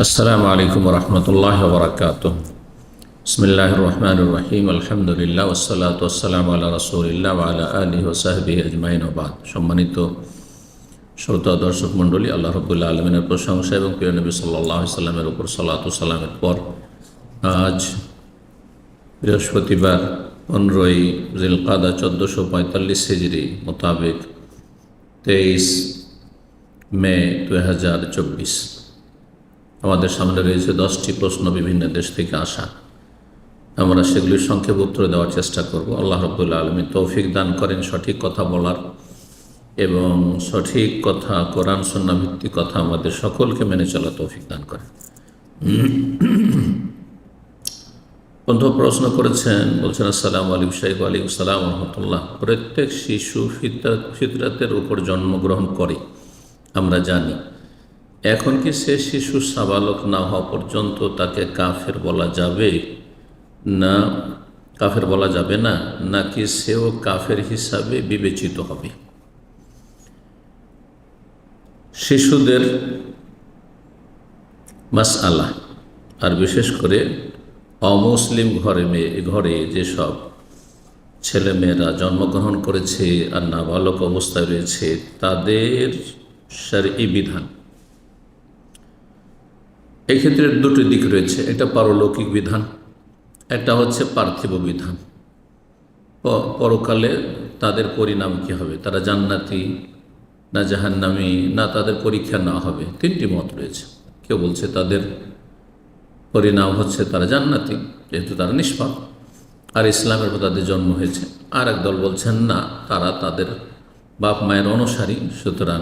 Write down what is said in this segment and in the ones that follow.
আসসালামু আলাইকুম রহমতুল্লাহ বরকাত। বিসমিল্লাহির রহমানির রহিম। আলহামদুলিল্লাহ ওয়াসসালাতু ওয়াসসালামু আলা রাসূলিল্লাহ ওয়া আলা আলিহি ওয়া সাহবিহি আজমাইন ওয়া বাদ। সম্মানিত শ্রোতা দর্শক মণ্ডলী, আল্লাহ রাব্বুল আলামিনের প্রশংসা এবং প্রিয় নবী সাল্লাল্লাহু আলাইহি সাল্লামের উপর সালাত ও সালামের পর আজ বৃহস্পতিবার 15ই জিলকাদা 1445 হিজরি মোতাবেক 23 মে 2024। আমাদের সামনে রয়েছে 10টি প্রশ্ন বিভিন্ন দেশ থেকে আসা। আমরা সেগুলির সংক্ষেপে উত্তর দেওয়ার চেষ্টা করব। আল্লাহ রাব্বুল আলামিন তৌফিক দান করেন সঠিক কথা বলার এবং সঠিক কথা, কোরআন সুন্নাহ ভিত্তিক কথা আমাদের সকলকে মেনে চলা তৌফিক দান করেন। বন্ধু প্রশ্ন করেছেন, বলছেন আসসালামু আলাইকুম শাইখ। ওয়ালাইকুম আসসালাম ওয়া রাহমাতুল্লাহ। প্রত্যেক শিশু ফিতরাতের উপর জন্মগ্রহণ করে আমরা জানি, এখন কি সে শিশু সাবালক না হওয়া পর্যন্ত তাকে কাফের বলা যাবে না, কাফের বলা যাবে না, নাকি সেও কাফের হিসাবে বিবেচিত হবে? শিশুদের মাসআলা, আর বিশেষ করে অমুসলিম ঘরে যেসব ছেলেমেয়েরা জন্মগ্রহণ করেছে আর নাবালক অবস্থায় রয়েছে, তাদের শরঈ বিধান, এক্ষেত্রে দুটি দিক রয়েছে। একটা পারলৌকিক বিধান, একটা হচ্ছে পার্থিব বিধান। পরকালে তাদের পরিণাম কী হবে, তারা জান্নাতি না জাহান্নামী, না তাদের পরীক্ষা না হবে, তিনটি মত রয়েছে। কেউ বলছে তাদের পরিণাম হচ্ছে তারা জান্নাতি, যেহেতু তারা নিষ্পাপ আর ইসলামের উপর তাদের জন্ম হয়েছে। আর এক দল বলছেন না, তারা তাদের বাপ মায়ের অনুসারী, সুতরাং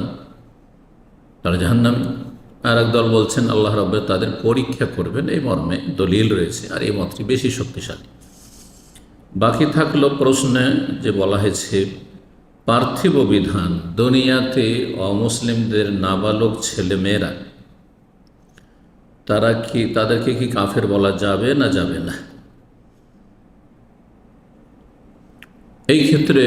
তারা জাহান্নামী। আর এক দল বলছেন আল্লাহ রাব্বুল তাদের পরীক্ষা করবেন, এই মর্মে দলিল রয়েছে, আর এই মতটি বেশি শক্তিশালী। বাকি থাকলো প্রশ্নে যে বলা হয়েছে পার্থিব বিধান, দুনিয়াতে অমুসলিমদের নাবালক ছেলেমেয়েরা তাদেরকে কি কাফের বলা যাবে না যাবে না? এই ক্ষেত্রে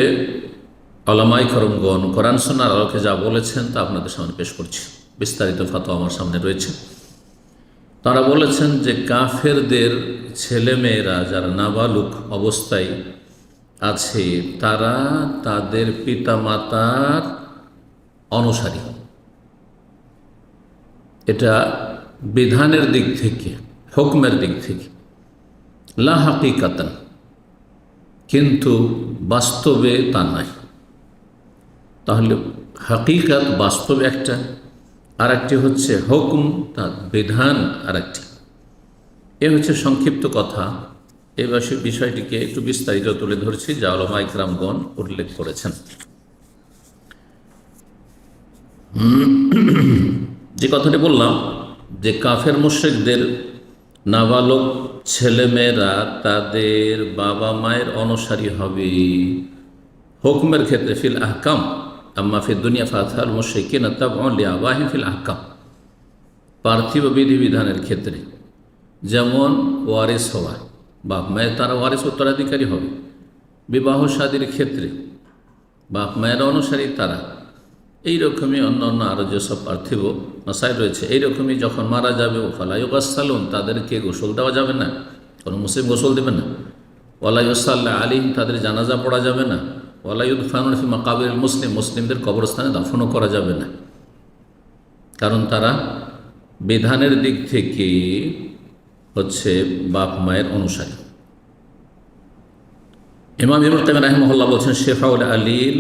উলামায়ে কেরামগণ কোরআন সুন্নাহর আলোকে যা বলেছেন তা আপনাদের সামনে পেশ করছি। বিস্তারিত ফতোয়া আমার সামনে রয়েছে। তারা বলেছেন যে কাফেরদের ছেলেমেয়েরা যারা নাবালক অবস্থায় আছে, তারা তাদের পিতামাতার অনুসারী। এটা বিধানের দিক থেকে, হুকমের দিক থেকে, লা হাকিকাতান, কিন্তু বাস্তবে তা নাই। তাহলে হাকিকাত বাস্তব একটা, আর একটি হচ্ছে হুকুম, তার বিধান আর একটি। এ হচ্ছে সংক্ষিপ্ত কথা। এই বিষয়টিকে একটু বিস্তারিত তুলে ধরছি, যা উলামায়ে কেরামগণ উল্লেখ করেছেন। যে কথাটি বললাম যে কাফের মুশরিকদের নাবালক ছেলেমেয়েরা তাদের বাবা মায়ের অনুসারী হবে হুকমের ক্ষেত্রে, ফিল আহকাম, আম্মা ফিদ দুনিয়া ফাতাল মুশরিকিনা তাবউন লিআবাহিম ফিল আহকাম। পার্থিব বিধিবিধানের ক্ষেত্রে যেমন ওয়ারিস হওয়া, বাপ মায়ের তারা ওয়ারিস উত্তরাধিকারী হবে। বিবাহ শাদীর ক্ষেত্রে বাপ মায়ের অনুসারী তারা। এইরকমই অন্য অন্য আরও যেসব পার্থিব মাসাইল রয়েছে, এইরকমই যখন মারা যাবে ফালা ইউগাসসালুন, তাদেরকে গোসল দেওয়া যাবে না, কোনো মুসলিম গোসল দেবে না। ওয়ালা ইউসাল্লা আলাইহিম, তাদের জানাজা পড়া যাবে না। ওয়ালা ইউদফানুন ফি মাকাবিরিল মুসলিম, মুসলিমদের কবরস্থানে দাফনও করা যাবে না, কারণ তারা বিধানের দিক থেকে হচ্ছে বাপ মায়ের অনুসারী। ইমাম ইবনে তাইমিয়া রাহিমাহুল্লাহ বলছেন শেফাউল আলীল,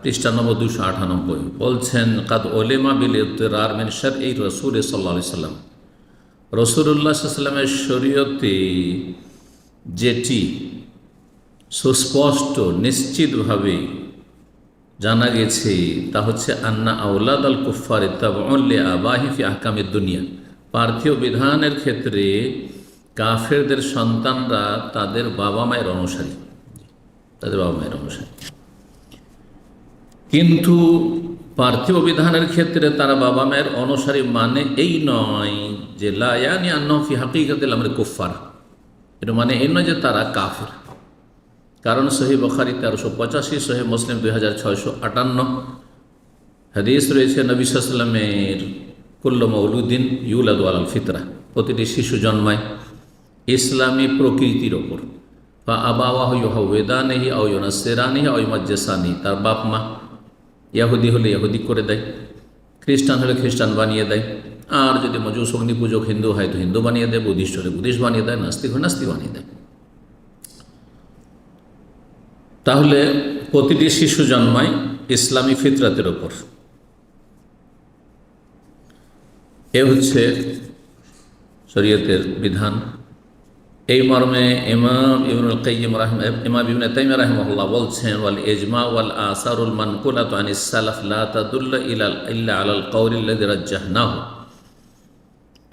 পৃষ্ঠা নম্বর 298, বলছেন কাদ উলিমা বিল ইত্তিরার মিন শারঈ রাসূল সাল্লাল্লাহু আলাইহি সাল্লাম, রাসূলুল্লাহ সাল্লাল্লাহু আলাইহি সাল্লামের শরীয়তে যেটি সুস্পষ্ট নিশ্চিতভাবে জানা গেছে তা হচ্ছে আন্না আওলাদ আল কুফার তাবউন লিআবাহিম ফি আহকামিদ দুনিয়া। পার্থিব বিধানের ক্ষেত্রে কাফেরদের সন্তানরা তাদের বাবা মায়ের অনুসারী, তাদের বাবা মায়ের অনুসারী। কিন্তু পার্থিব বিধানের ক্ষেত্রে তারা বাবা মায়ের অনুসারী মানে এই নয় যে লা ইয়ানি আন্নাহু ফি হাকিকাতিল আমরি কুফার, এটা মানে এই নয় যে তারা কাফের। কারণ সহিহ বুখারী 1385, সহিহ মুসলিম 2658 হাদিস রয়েছে, নবী সাল্লাল্লাহু আলাইহি ওয়াসাল্লামের কুল্লু মৌলুদ্দিন ইউলাদু আলাল ফিতরা, প্রতিটি শিশু জন্মায় ইসলামী প্রকৃতির ওপর। বা আবাওয়াহু ইউহাউওয়িদানিহি আও ইউনাসসিরানিহি আও ইউমাজ্জিসানিহি, তার বাপ মা ইহুদি হলে ইহুদি করে দেয়, খ্রিস্টান হলে খ্রিস্টান বানিয়ে দেয়, আর যদি মজুস অগ্নি পূজক হিন্দু হয় তো হিন্দু বানিয়ে দেয়, বুদ্ধিস্ট হলে বুদ্ধিস্ট বানিয়ে দেয়, নাস্তিক হলে নাস্তিক বানিয়ে দেয়। তাহলে প্রতিটি শিশু জন্মায় ইসলামী ফিতরাতের ওপর। এ হচ্ছে শরীয়তের বিধান। এই মর্মে ইমাম ইবনুল কাইয়িম ইমাম ইবনে তাইমিয়া রাহিমাহুল্লাহ বলছেন, ওয়াল ইজমা ওয়াল আসারুল মানকুলাতু আনিস সালাফ লা তাদুল্লু ইল্লা আলাল কওলি আল্লাযী রাজ্জাহনাহু।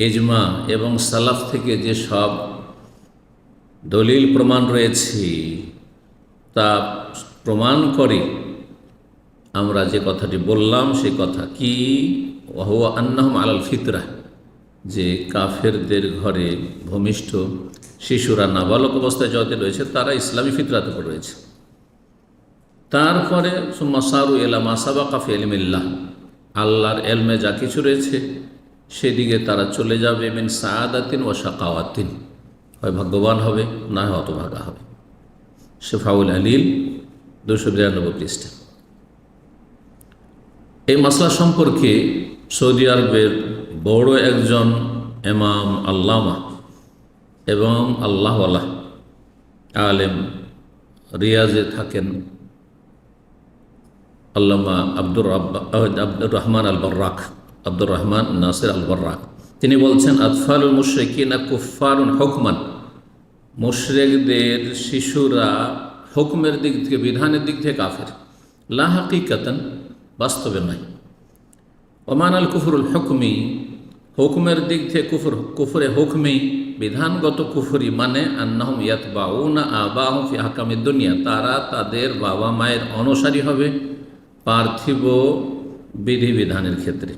ইজমা এবং সালাফ থেকে যে সব দলিল প্রমাণ রয়েছে তা প্রমাণ করে আমরা যে কথাটি বললাম সেই কথা কি, ওয়াহুয়া আন্নাহুম আলাল ফিতরা, যে কাফেরদের ঘরে ভূমিষ্ঠ শিশুরা নাবালক অবস্থায় যত রয়েছে তারা ইসলামী ফিতরাতে উপর রয়েছে। তারপরে সুম্মা সারু ইলা মা সাবাকা ফি ইলমিল্লাহ, আল্লাহর এলমে যা কিছু রয়েছে সেদিকে তারা চলে যাবে, মিন সাআদাতিন ওয়া শাকাওয়াতিন, হয় ভাগ্যবান হবে না হয় হতভাগা হবে। শিফাউল আলিল 292 পৃষ্ঠা। এই মাসলা সম্পর্কে সৌদি আরবের বড় একজন ইমাম আল্লামা এবং আল্লাহওয়ালা আলেম রিয়াজে থাকেন, আল্লামা আব্দুর রহমান আল বর্রাক, আব্দুর রহমান নাসির আল বর্রাক, তিনি বলছেন, আতফালুল মুশরিকিনা কুফফারুন হুকমান, মুশরিকদের শিশুরা হুকমের দিক থেকে, বিধানের দিক থেকে কাফের, লা হাকিকাতান, বাস্তবে নয়। ওমান আল কুফরুল হুকমি, হুকমের দিক থেকে কুফরে হুকমি, বিধানগত কুফরি, মানে আন্নাহুম ইয়াতবাউনা আবাহুম ফি আহকামিদ দুনিয়া, তারা তাদের বাবা মায়ের অনুসারী হবে পার্থিব বিধিবিধানের ক্ষেত্রে।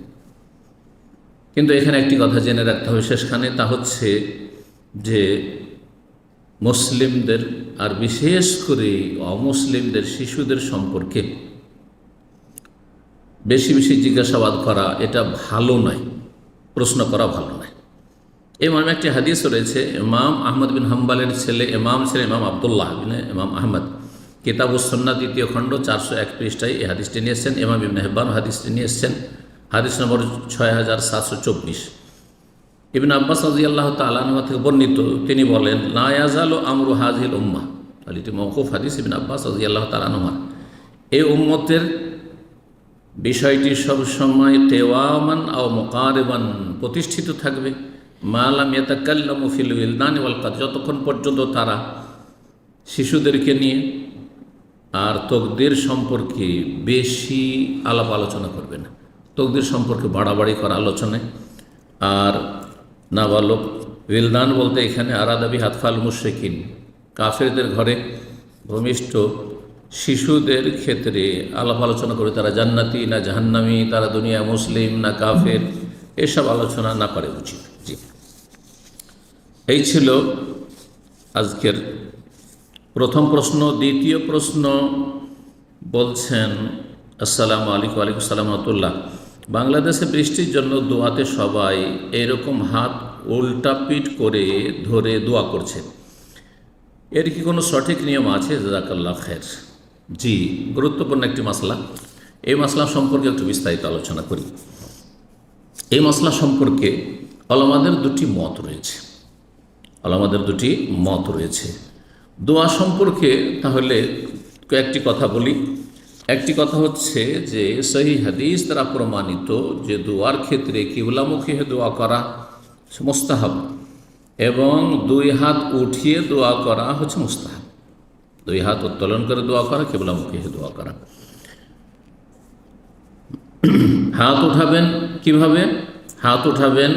কিন্তু এখানে একটি কথা জেনে রাখতে হবে শেষখানে, তা হচ্ছে যে মুসলিমদের আর বিশেষ করে অমুসলিমদের শিশুদের সম্পর্কে বেশি বেশি জিজ্ঞাসাবাদ করা এটা ভালো নয়, প্রশ্ন করা ভালো নয়। এই মর্মে একটি হাদিস রয়েছে, ইমাম আহমদ বিন হাম্বালের ছেলে ইমাম ছিলেন ইমাম আবদুল্লাহ বিন ইমাম আহমদ, কিতাবুস সুন্নাহ 2য় খণ্ড 401 পৃষ্ঠায় এই হাদিসটি নিয়ে এসেছেন। ইমাম ইবনে হিব্বান হাদিসটি নিয়ে এসেছেন, হাদিস নম্বর 6724। ইবনে আব্বাস রাদিয়াল্লাহু তাআলা আনহু থেকে বর্ণিত, তিনি বলেন, লা ইয়াজালু আমরু হাযিহিল উম্মাহ, এটি মওকুফ হাদিস, ইবনে আব্বাস রাদিয়াল্লাহু তাআলা আনহু, এই উম্মতের বিষয়টি সবসময় কেওয়ামান আও মুকারিবান, প্রতিষ্ঠিত থাকবে, মা লাম ইয়াতাকাল্লামু ফিল উইলদানি ওয়াল কাদ, যতক্ষণ পর্যন্ত তারা শিশুদেরকে নিয়ে আর তকদির সম্পর্কে বেশি আলাপ আলোচনা করবে না, তকদির সম্পর্কে বাড়াবাড়ি করা আলোচনায়। আর নাবালক, উইলদান বলতে এখানে আরাদাবি হাতফাল মুশরিকিন, কাফেরদের ঘরে ভূমিষ্ঠ শিশুদের ক্ষেত্রে আলাপ আলোচনা করে তারা জান্নাতি না জাহান্নামী, তারা দুনিয়া মুসলিম না কাফের, এসব আলোচনা না করে উচিত। জি, এই ছিল আজকের প্রথম প্রশ্ন। দ্বিতীয় প্রশ্ন বলছেন, আসসালামু আলাইকুম। ওয়ালাইকুম আসসালাম রাহমাতুল্লাহ। বাংলাদেশে বৃষ্টির জন্য দোয়াতে সবাই এরকম হাত উল্টাপিট করে ধরে দোয়া করছে, এর কি কোনো সঠিক নিয়ম আছে? জাযাকাল্লাহ খায়ের। জি, গুরুত্বপূর্ণ একটি মাসলা। এই মাসলা সম্পর্কে একটু বিস্তারিত আলোচনা করি। এই মাসলা সম্পর্কে ওলামাদের দুটি মত রয়েছে, দোয়া সম্পর্কে তাহলে কয়েকটি কথা বলি। একটি কথা হচ্ছে যে সহিহ হাদিস দ্বারা প্রমাণিত যে দোয়ার ক্ষেত্রে কিবলামুখী হয়ে দোয়া করা মুস্তাহাব এবং 2 হাত উঠিয়ে দোয়া করা হচ্ছে মুস্তাহাব। 2 হাত উত্তোলন করে দোয়া করা, কিবলামুখী হয়ে দোয়া করা। হাত উঠাবেন কিভাবে? হাত উঠাবেন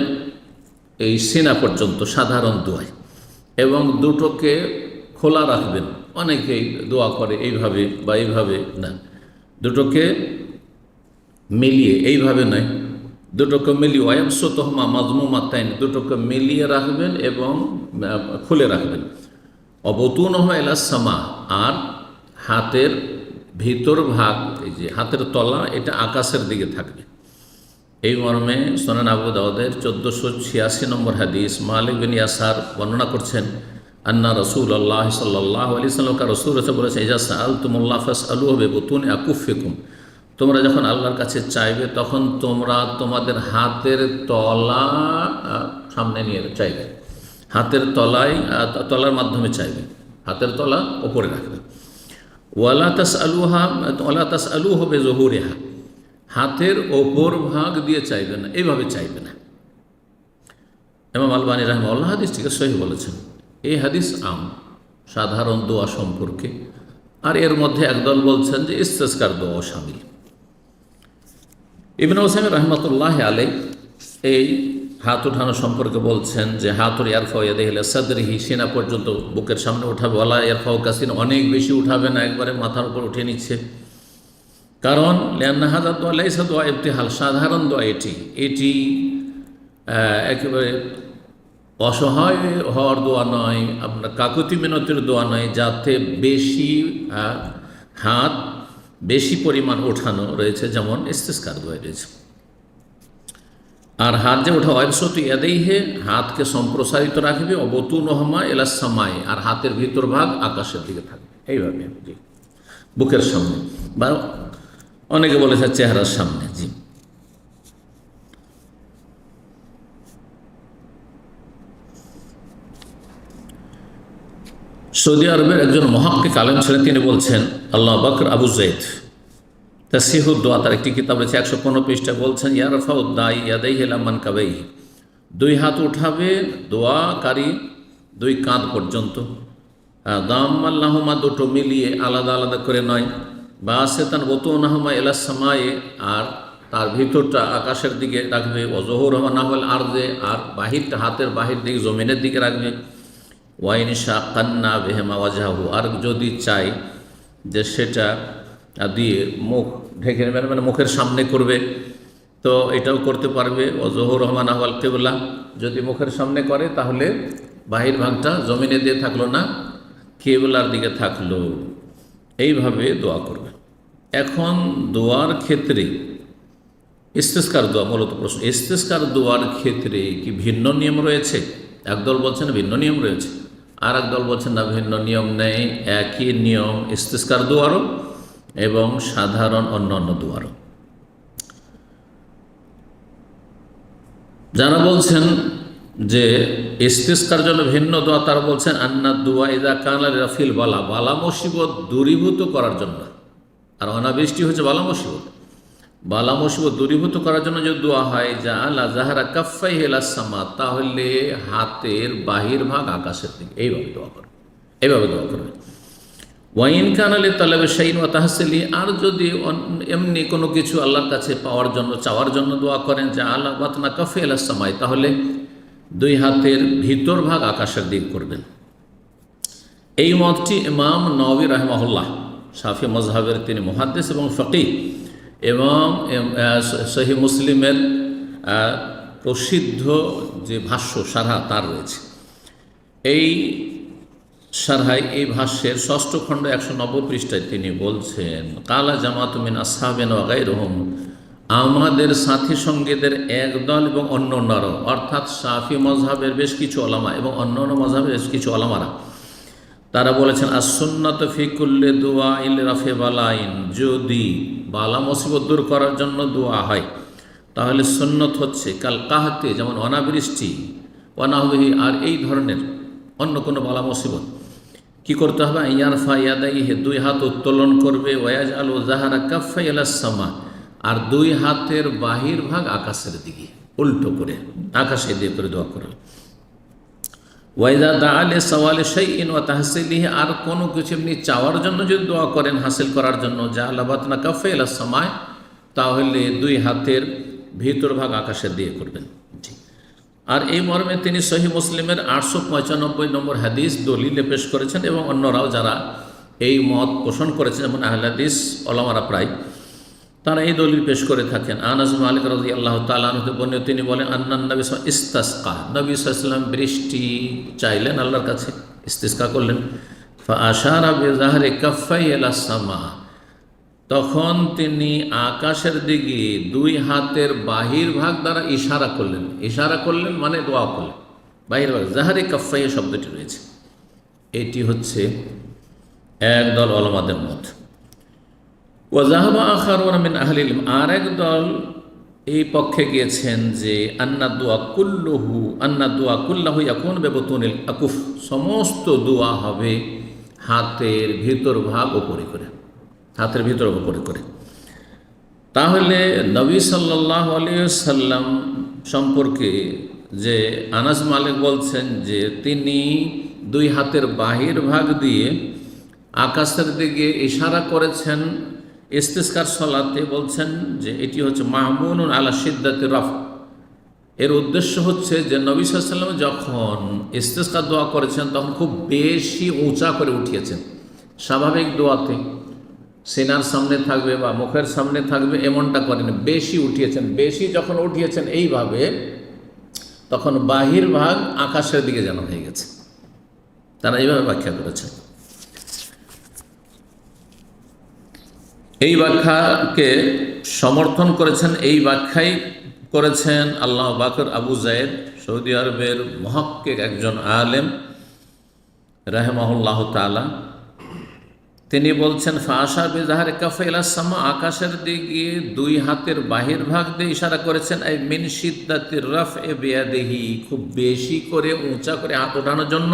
এই সিনা পর্যন্ত সাধারণ দোয়ায়, এবং দুটোকে খোলা রাখবেন। অনেকেই দোয়া করে এইভাবে বা এইভাবে না, দুটোকে মিলিয়ে, এইভাবে নয়, দুটোকে মিলিয়ে, ওয়ায়াবসুতুহুমা মাজমুমাতাইন, দুটোকে মিলিয়ে রাখবেন এবং খুলে রাখবেন। অবতুনহুমা ইলাস সামা, আর হাতের ভিতর ভাগ, এই যে হাতের তলা, এটা আকাশের দিকে থাকবে। এই মর্মে সুনান আবু দাউদের 1486 নম্বর হাদিস মালিক বিন ইয়াসার বর্ণনা করছেন, আন্না রাসূলুল্লাহ সাল্লাল্লাহু আলাইহি ওয়াসাল্লাম রাসূল বলেছেন, ইজা সাআলতুমুল্লাহ ফাসআলুহু বিবুতুনি আকুফিকুম, তোমরা যখন আল্লাহর কাছে চাইবে তখন তোমরা তোমাদের হাতের তলা সামনে নিয়ে চাইবে, হাতের তলার মাধ্যমে চাইবে, হাতের তলা ওপরে রাখবে। ওয়ালা তাসআলুহু বিযুহুরিহা, হাতের ওপর ভাগ দিয়ে চাইবে না, এইভাবে চাইবে না। ইমাম আলবানী রাহিমাহুল্লাহ হাদিসটিকে সহিহ বলেছেন। এই হাদিস সাধারণ দোয়া সম্পর্কে, আর এর মধ্যে একদল বলছেন যে ইস্তেসকার দোয়া শামিল। ইবনে উসাইমিন রাহমাতুল্লাহি আলাইহি এই হাত উঠানো সম্পর্কে বলছেন যে হাতুর ইয়ারফাউ ইয়াদাইহি ইলা সাদরিহি, সিনা পর্যন্ত বুকের সামনে উঠাবে, ওয়ালা ইয়ারফাউ কাসিন, অনেক বেশি উঠাবে না, একবারে মাথার উপর উঠে নিচ্ছে। কারণ লিআন্না হাযা দুআ লাইসা দুআ ইবতিহাল, সাধারণ দোয়া এটি একেবারে অসহায় হওয়ার দোয়া নয়, আপনার কাকুতি মিনতির দোয়া নয়, যাতে বেশি হাত বেশি পরিমাণ ওঠানো রয়েছে, যেমন ইস্তিসকার দোয়া রয়েছে। আর হাত যে ওঠা ওয়াইবসতু ইয়াদাইহি, হাতকে সম্প্রসারিত রাখবে, অবতুনহুমা ইলাস সামাই, আর হাতের ভিতর ভাগ আকাশের দিকে থাকবে, এইভাবে জি, বুকের সামনে, বা অনেকে বলেছে চেহারার সামনে। জি, সৌদি আরবের একজন মুহাক্কিক আলেম ছিলেন, তিনি বলছেন, আল্লাহ বকর আবু যায়েদ তাসিহুদ দোয়া, তার একটি কিতাব রয়েছে 115 পৃষ্ঠায়, বলছেন ইয়ারফাউ দাই ইয়াদাইহি ইলা মানকাবাইহি, দুই হাত উঠাবে দোয়াকারী দুই কাঁধ পর্যন্ত, দাম্মাল্লাহুমা, দুটো মিলিয়ে আলাদা আলাদা করে নয়, বাসিতান বুতুনাহুমা ইলা সামায়ে, আর তার ভিতরটা আকাশের দিকে রাখবে, ওয়াজহুরহুমা নাহওয়াল আরদে, আর বাহিরটা হাতের বাহির দিকে জমিনের দিকে রাখবে, ওয়াইন শাকান্না বিহিমা ওয়াজহাহু, আর যদি চাই যে সেটা দিয়ে মুখ ঢেকে নেবে, মানে মুখের সামনে করবে, তো এটাও করতে পারবে। ওয়াজহুর রহমান আহওয়াল কিবলা, যদি মুখের সামনে করে তাহলে বাহির ভাগটা জমিনে দিয়ে থাকলো না, কিবলার দিকে থাকলো, এইভাবে দোয়া করবে। এখন দোয়ার ক্ষেত্রে ইস্তেসকার দোয়া, মূলত প্রশ্ন, ইস্তেসকার দোয়ার ক্ষেত্রে কি ভিন্ন নিয়ম রয়েছে? একদল বলছেন ভিন্ন নিয়ম রয়েছে, আর একদল বলছেন না, ভিন্ন নিয়ম নেই, একই নিয়ম ইস্তেসকার দোয়ারও এবং সাধারণ অন্যান্য দোয়ারও। যারা বলছেন যে ইস্তেসকার জন্য ভিন্ন দোয়া, তারা বলছেন আন্না দোয়া ইদা কানা লিরাফিল বালা, বালা মুসিবত দূরীভূত করার জন্য, আর অনাবৃষ্টি হচ্ছে বালা মুসিবত, বালা মুসিবত দূরীভূত করার জন্য যদি দোয়া হয়, যা আল্লাহ জাহারা কাফাইহি ইলাস সামা, তাহলে হাতের বাহির ভাগ আকাশের দিকে, এইভাবে দোয়া করবে, এইভাবে দোয়া করবে। ওয়াইন কানালে তালেবে শাইন ওয়া তাহসিলি, আর যদি এমনি কোনো কিছু আল্লাহর কাছে পাওয়ার জন্য, চাওয়ার জন্য দোয়া করেন, যা আল্লাহ বাতনা কাফে ইলাস সামাই, তাহলে দুই হাতের ভিতর ভাগ আকাশের দিক করবেন। এই মতটি ইমাম নওয়াবী রাহিমাহুল্লাহ, শাফি মযহাবের তিনি মুহাদ্দিস এবং ফকিহ, এবং সহিহ মুসলিমের প্রসিদ্ধ যে ভাষ্য সারহা তার রয়েছে। এই সারহাই এই ভাষ্যের 6ষ্ঠ খণ্ড 190 পৃষ্ঠায় তিনি বলছেন, কালা জামাতু মিন আসহাবিনা ওয়া গায়রুহুম, আমাদের সাথী সঙ্গীদের একদল এবং অন্য অন্যরাও, অর্থাৎ শাফি মযহাবের বেশ কিছু ওলামা এবং অন্য অন্য মযহাবের বেশ কিছু ওলামারা, তারা বলেছেন as-সুন্নাতু ফি কুল্লি দুআইন লিরাফি বালাইন, যদি বালা মুসিবত দূর করার জন্য দোয়া হয় তাহলে সুন্নত হচ্ছে কাল কাহতে, যেমন অনাবৃষ্টি, ওয়ানাহবিহি, আর এই ধরনের অন্য কোনো বালা মুসিবত কি করতে হবে, ইয়ারফা ইয়াদাইহি, দুই হাত উত্তোলন করবে, ওয়াজআলু যাহারা কাফাই ইলাস সামা, আর দুই হাতের বাহির ভাগ আকাশের দিকে উল্টো করে আকাশে দিয়ে করে দোয়া করবে। ওয়াইদা দাআলে সাওয়ালে শাইইন ওয়া তাহসিলিহি, আর কোনো কিছু এমনি চাওয়ার জন্য যদি দোয়া করেন, হাসিল করার জন্য, জাআলা বাতনা কাফে ইলাস সামায়, তাহলে দুই হাতের ভিতর ভাগ আকাশের দিয়ে করবেন। আর এই মর্মে তিনি সহিহ মুসলিমের 895 নম্বর হাদিস দলিলে পেশ করেছেন, এবং অন্যরাও যারা এই মত পোষণ করেছেন, যেমন আহলে হাদিস ওলামারা প্রায় তারা এই দলিল পেশ করে থাকেন। আনাস মালিক রাদিয়াল্লাহু তাআলা আনহু বর্ণিত, তিনি বলেন, আন্নান নবী ইস্তাসকা, নবী সাল্লাল্লাহু আলাইহি ওয়াসাল্লাম বৃষ্টি চাইলেন আল্লাহর কাছে, ইস্তিসকা করলেন, ফা আশারা বিযাহরি কাফাই ইলাস সামা, তখন তিনি আকাশের দিকে দুই হাতের বাহির ভাগ দ্বারা ইশারা করলেন মানে দোয়া করলেন। বাহির ভাগ জাহারি কাফাইয়া শব্দটি রয়েছে, এটি হচ্ছে একদল ওলামাদের মত। ওয়াজাহাবা আখারুনা মিন আহলিল ইলম, আর একদল এই পক্ষে গিয়েছেন যে আন্না দোয়া কুল্লাহু ইয়াকুন বিবতুনিল আকুফ, সমস্ত দোয়া হবে হাতের ভিতর ভাগ ওপরে করে, হাতের ভিতর ওপরে করে। তাহলে নবী সাল্লাল্লাহু আলাইহি ওয়াসাল্লাম সম্পর্কে যে আনাস মালিক বলছেন যে তিনি দুই হাতের বাহির ভাগ দিয়ে আকাশের দিকে ইশারা করেছেন ইস্তিসকার সালাতে, বলছেন যে এটি হচ্ছে মাহমুনুন আলা শিদ্দাতির রাফ। এর উদ্দেশ্য হচ্ছে যে নবী সাল্লাল্লাহু আলাইহি ওয়াসাল্লাম যখন ইস্তিসকার দোয়া করেছেন তখন খুব বেশি উঁচা করে উঠিয়েছেন। স্বাভাবিক দোয়াতে সিনার সামনে থাকবে বা মুখের সামনে থাকবে এমনটা করেন, বেশি উঠিয়েছেন। বেশি যখন উঠিয়েছেন এইভাবে, তখন বাহির ভাগ আকাশের দিকে যেন হয়ে গেছে। তারা এইভাবে ব্যাখ্যা করেছেন। এই ব্যাখ্যাকে সমর্থন করেছেন, এই ব্যাখ্যাই করেছেন আল্লাহ বাকর আবু জায়েদ, সৌদি আরবের মুহাক্কিক একজন আলেম রাহিমাহুল্লাহ তাআলা। তিনি বলছেন ফাশা বিজাহারে কাফা ইলা সামা, আকাশের দিকে দুই হাতের বাহির ভাগ দিয়ে ইশারা করেছেন। এই মিন শিদ্দাতির রাফএ বিয়াদিহি, খুব বেশি করে উঁচা করে হাত ওঠানোর জন্য।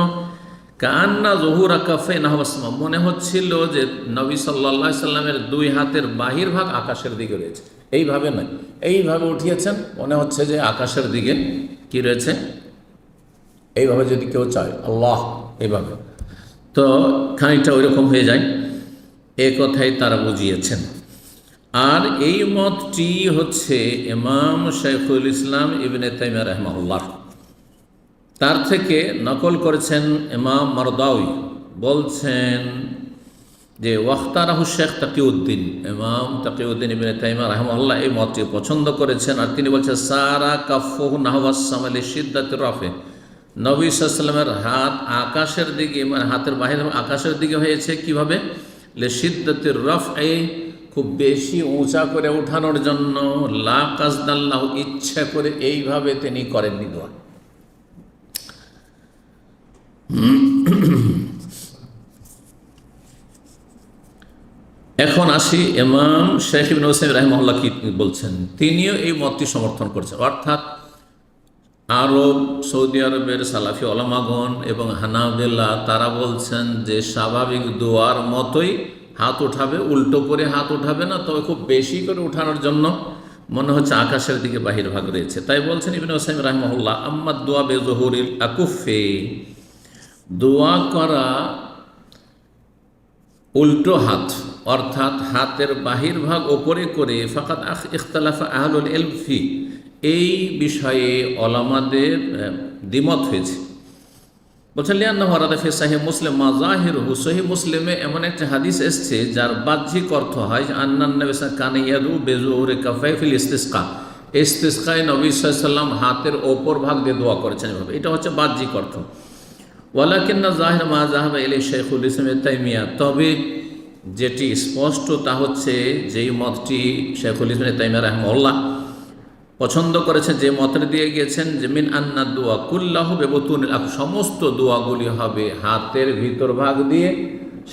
কান্না জহুরা কাফে নাহবাসমা, মনে হচ্ছিল যে নবী সাল্লাল্লাহু আলাইহি সাল্লামের দুই হাতের বাহির ভাগ আকাশের দিকে রয়েছে। এইভাবে নয়, এইভাবে উঠিয়েছেন, মনে হচ্ছে যে আকাশের দিকে কি রয়েছে। এইভাবে যদি কেউ চায় আল্লাহ এইভাবে, তো খানিকটা ওই রকম হয়ে যায়, এ কথাই তারা বুঝিয়েছেন। আর এই মতটি হচ্ছে ইমাম শাইখুল ইসলাম ইবনে তাইমিয়া রাহিমাহুল্লাহ, তার থেকে নকল করেছেন ইমাম মারদাউই, বলছেন যে ওয়াখতারাহু শেখ তাকিউদ্দিন, ইমাম তাকিউদ্দিন ইবনে তাইমিয়া রাহিমাহুল্লাহ এই মতটি পছন্দ করেছেন। আর তিনি বলছেন সারা কাফুহু নাহওয়াস সামালি শিদ্দাতির রাফে, নবী সাল্লাল্লাহু আলাইহি ওয়াসাল্লামের হাত আকাশের দিকে, মানে হাতের বাহির আকাশের দিকে হয়েছে কিভাবে, লে শিদ্দাতির রাফে, খুব বেশি উঁচা করে উঠানোর জন্য, লা কাসদাল্লাহু, ইচ্ছা করে এইভাবে তিনি করেননি দোয়া। এখন আসি ইমাম শেখ ইবনে উসাইমিন রাহিমাহুল্লাহ কি বলছেন। তিনিও এই মতটি সমর্থন করছেন, অর্থাৎ আরব, সৌদি আরবের সালাফি ওলামাগণ এবং হানাবেলা তারা বলছেন যে স্বাভাবিক দোয়ার মতোই হাত উঠাবে, উল্টো করে হাত উঠাবে না, তবে খুব বেশি করে উঠানোর জন্য মনে হচ্ছে আকাশের দিকে বাহির ভাগ রয়েছে। তাই বলছেন ইবনে উসাইমিন রাহিমাহুল্লাহ, আম্মা দোয়া বেজহুরিল আকুফে, দোয়া করা উল্টো হাত অর্থাৎ হাতের বাহির ভাগ ওপরে করে, ফাকাত ইখতালাফা আহলুল ইলম ফি, এই বিষয়ে ওলামাদের দ্বিমত হয়েছে। বলছেন লিআন্নাহু ওয়ারাদা ফি সহিহ মুসলিম মা যাহিরুহু, সহিহ মুসলিমে এমন একটা হাদিস এসেছে যার বাহ্যিক অর্থ হয় আন্নান নবী সাল্লাল্লাহু আলাইহি ওয়াসাল্লাম কানা ইয়াদু বিযুহুরি কাফাই ফিল ইস্তিসকা, ইস্তিসকায়ে নবী সাল্লাল্লাহু আলাইহি ওয়াসাল্লাম হাতের ওপর ভাগ দিয়ে দোয়া করেছেন এভাবে, এটা হচ্ছে বাহ্যিক অর্থ। ওয়ালাকিন্না যাহির মা যাহাবা ইলাইহি শাইখুল ইসলাম ইবনে তাইমিয়া, তবে যেটি স্পষ্ট তা হচ্ছে যেই মতটি শাইখুল ইসলাম ইবনে তাইমিয়া রাহিমাহুল্লাহ পছন্দ করেছেন, যে মতের দিয়ে গিয়েছেন যে মিন আন্না দোয়া কুল্লাহু বিবতুনিল আকুফ, সমস্ত দোয়াগুলি হবে হাতের ভিতর ভাগ দিয়ে।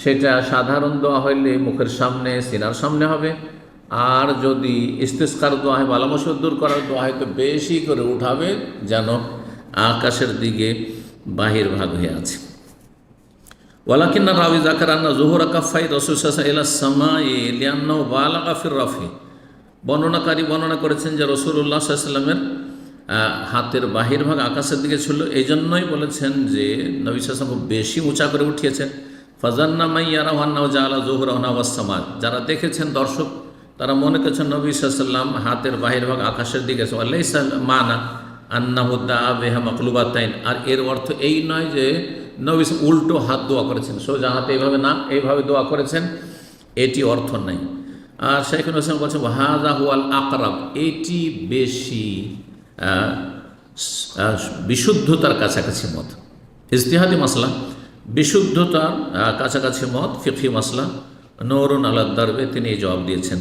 সেটা সাধারণ দোয়া হইলে মুখের সামনে, সিনার সামনে হবে। আর যদি ইস্তিসকার দোয়া হয়, বালা মুসিবত দূর করার দোয়া হয়, তো বেশি করে উঠাবে যেন আকাশের দিকে বাহির ভাগ হয়ে আছে। ওয়ালাকিন্না রাবি যাকারান্না যুহুরা কাফাই রাসূল সাল্লাল্লাহু আলাইহি ওয়াসাল্লাম ইলা সামাই লিআন্নাহু বালাগা ফির রাফি, বর্ণনাকারী বর্ণনা করেছেন যে রাসূলুল্লাহ সাল্লাল্লাহু আলাইহি ওয়াসাল্লামের হাতের বাহির ভাগ আকাশের দিকে ছিল, এই জন্যই বলেছেন যে নবী সাল্লাল্লাহু আলাইহি ওয়াসাল্লাম খুব বেশি উঁচা করে উঠিয়েছেন। ফাজান্না মাইয়ারাহু আন্নাহু জাআলা যুহুরাহু নাহওয়াস সামা, যারা দেখেছেন দর্শক তারা মনে করছেন নবী সাল্লাল্লাহু আলাইহি ওয়াসাল্লাম হাতের বাহির ভাগ আকাশের দিকে আছে। ওয়ালাইসা মানা আন্নাহু দাআ বিহা মাকলুবাতাইন, আর এর অর্থ এই নয় যে নবী উল্টো হাত দোয়া করেছেন, সোজা হাতে এইভাবে না, এইভাবে দোয়া করেছেন, এটি অর্থ নাই। আর শাইখুল ইসলাম বলছেন হাযা হুয়াল আকরাব, এটি বেশি বিশুদ্ধতার কাছাকাছি মত। ইজতিহাদি মাসলা, বিশুদ্ধতার কাছাকাছি মত, ফিকহি মাসলা, নূরুন আলা দারবে, তিনি এই জবাব দিয়েছেন।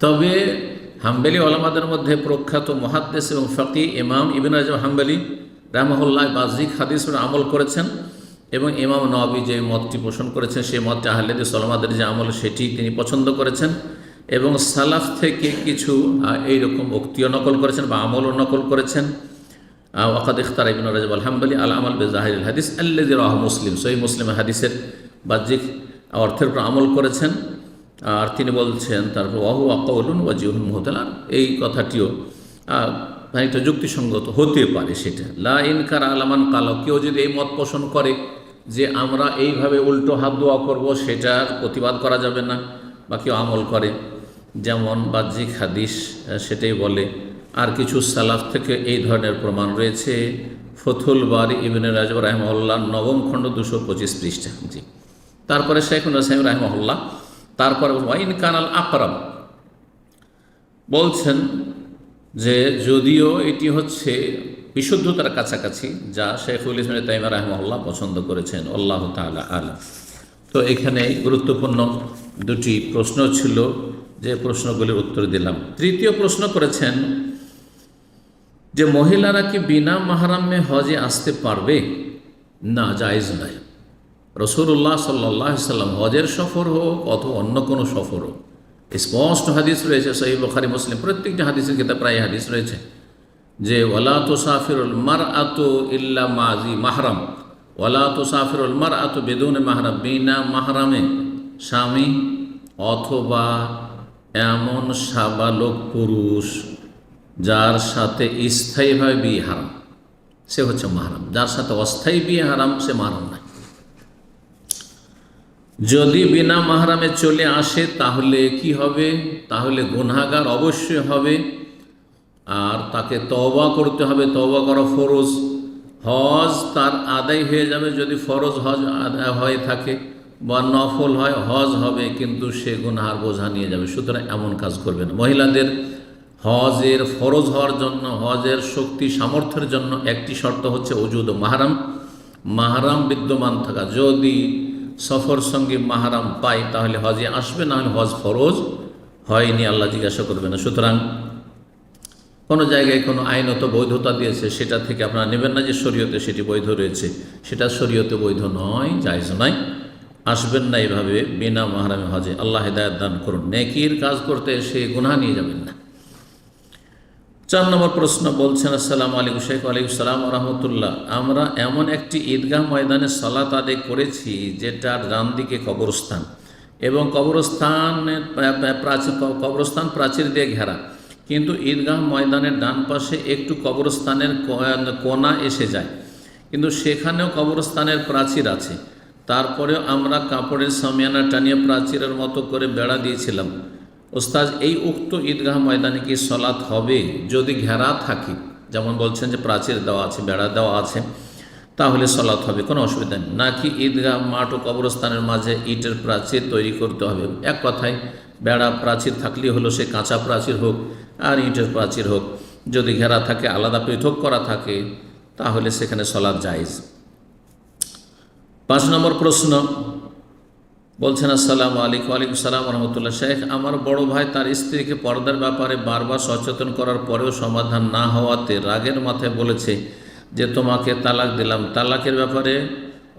তবে হাম্বলি ওলামাদের মধ্যে প্রখ্যাত মুহাদ্দিস এবং ফকি ইমাম ইবনে রাজব হাম্বলি রাহমাহুল্লাহ বাহ্যিক হাদিসের আমল করেছেন, এবং ইমাম নওয়াবী যে মতটি পোষণ করেছেন সেই মতটি আহলে হাদিস ওলামাদের যে আমল সেটি তিনি পছন্দ করেছেন, এবং সালাফ থেকে কিছু এইরকম উক্তিও নকল করেছেন বা আমলও নকল করেছেন। ওয়াকাদ ইখতারা ইবনে রাজব আল হাম্বলি আল আমাল বিজাহিরিল হাদিস আল্লাযী রাওয়াহু মুসলিম, সহিহ মুসলিমের হাদিসের বাহ্যিক অর্থের উপর আমল করেছেন। আর তিনি বলছেন তারপর ওয়াহু আকাউলুন ওয়াজিহুন মুহতালান, এই কথাটিও খানিকটা যুক্তিসঙ্গত হতে পারে। সেটা লা ইনকার আলামান কাল, কেউ যদি এই মত পোষণ করে যে আমরা এইভাবে উল্টো হাত দোয়া করব, সেটার প্রতিবাদ করা যাবে না, বা কেউ আমল করে যেমন বাহ্যিক হাদিস সেটাই বলে। আর কিছু সালাফ থেকে এই ধরনের প্রমাণ রয়েছে। ফথুল বারি ইবনে রাজব রাহিমাহুল্লাহ 9ম খণ্ড 225 পৃষ্ঠা। জি, তারপরে শাইখুল ইসলাম রাহিমাহুল্লাহ তারপরে ওয়াইন কানাল আকরাম বলছেন যে যদিও এটি হচ্ছে বিশুদ্ধতার কাছাকাছি, যা শাইখুল ইসলাম তাইমিয়া রাহিমাহুল্লাহ পছন্দ করেছেন। আল্লাহু তাআলা আলাম। তো এখানে গুরুত্বপূর্ণ দুটি প্রশ্ন ছিল, যে প্রশ্নগুলির উত্তর দিলাম। তৃতীয় প্রশ্ন করেছেন যে মহিলারা কি বিনা মাহরামে হজে আসতে পারবে? না, জায়েজ নয়। রাসূলুল্লাহ সাল্লাল্লাহু আলাইহি সাল্লাম হজের সফর হোক অথবা অন্য কোনো সফর হোক, স্পষ্ট হাদিস রয়েছে সহিহ বুখারী মুসলিম প্রত্যেকটি হাদিসের কিতাব প্রায় হাদিস রয়েছে যে ওয়ালা তুসাফিরুল মারআতু ইল্লা মাজি মাহরাম, ওয়ালা তুসাফিরুল মারআতু বিদুনে মাহরাম, বিনা মাহরামে স্বামী অথবা এমন সাবালক পুরুষ যার সাথে স্থায়ীভাবে বিয়ে হারাম, সে হচ্ছে মাহরাম। যার সাথে অস্থায়ী বিয়ে হারাম সে মাহরাম নয়। যদি বিনা মাহরামে চলে আসে তাহলে কি হবে? তাহলে গুনাহগার অবশ্যই হবে, আর তাকে তওবা করতে হবে। তওবা করা ফরজ। হজ তার আদায় হয়ে যাবে যদি ফরজ হজ আদায় হয়ে থাকে, বা নফল হয় হজ হবে, কিন্তু সে গুনাহার বোঝা নিয়ে যাবে। সুতরাং এমন কাজ করবে না। মহিলাদের হজের ফরজ হওয়ার জন্য, হজের শক্তি সামর্থ্যের জন্য একটি শর্ত হচ্ছে ওজুদ মাহরাম, মাহরাম বিদ্যমান থাকা। যদি সফর সঙ্গে মাহরাম পাই তাহলে হজে আসবে, না হলে হজ ফরজ হয়নি, আল্লাহ জিজ্ঞাসা করবে না। সুতরাং কোনো জায়গায় কোনো আইনত বৈধতা দিয়েছে সেটা থেকে আপনারা নেবেন না যে শরীয়তে সেটি বৈধ রয়েছে, সেটা শরীয়তে বৈধ নয়, জায়েজ নয়। আসবেন না এভাবে বিনা মাহরামে হজে। আল্লাহ হিদায়াত দান করুন। নেকির কাজ করতে এসে গুনাহ নিয়ে যাবেন না। 4 নম্বর প্রশ্ন বলছেন আসসালামু আলাইকুম শেখ। ওয়ালাইকুম সালাম ওয়া রাহমাতুল্লাহ। আমরা এমন একটি ঈদগাহ ময়দানে সালাত আদায় করেছি যেটার ডান দিকে কবরস্থান, এবং কবরস্থান প্রাচীর দিয়ে ঘেরা, কিন্তু ঈদগাহ ময়দানের ডান পাশে একটু কবরস্থানের কোণা এসে যায়, কিন্তু সেখানেও কবরস্থানের প্রাচীর আছে। তারপরেও আমরা কাপড়ের সামিয়ানা টানিয়ে প্রাচীরের মতো করে বেড়া দিয়েছিলাম। ওস্তাদ, এই উক্ত ঈদগাহ ময়দানে কি সলাৎ হবে? যদি ঘেরা থাকে, যেমন বলছেন যে প্রাচীর দেওয়া আছে, বেড়া দেওয়া আছে, তাহলে সলাৎ হবে, কোনো অসুবিধা নেই। নাকি ঈদগাহ মাঠ ও কবরস্থানের মাঝে ইটের প্রাচীর তৈরি করতে হবে? এক কথায় বেড়া প্রাচীর থাকলেই হলো, সে কাঁচা প্রাচীর হোক আর ইটের প্রাচীর হোক, যদি ঘেরা থাকে, আলাদা পৃথক করা থাকে, তাহলে সেখানে সলাৎ জায়েজ। 5 নম্বর প্রশ্ন বলছেন আসসালামু আলাইকুম। ওয়ালাইকুম সালাম ওয়া রাহমাতুল্লাহ। শেখ, আমার বড় ভাই তার স্ত্রীকে পর্দার ব্যাপারে বারবার সচেতন করার পরেও সমাধান না হওয়াতে রাগের মাথায় বলেছে যে তোমাকে তালাক দিলাম। তালাকের ব্যাপারে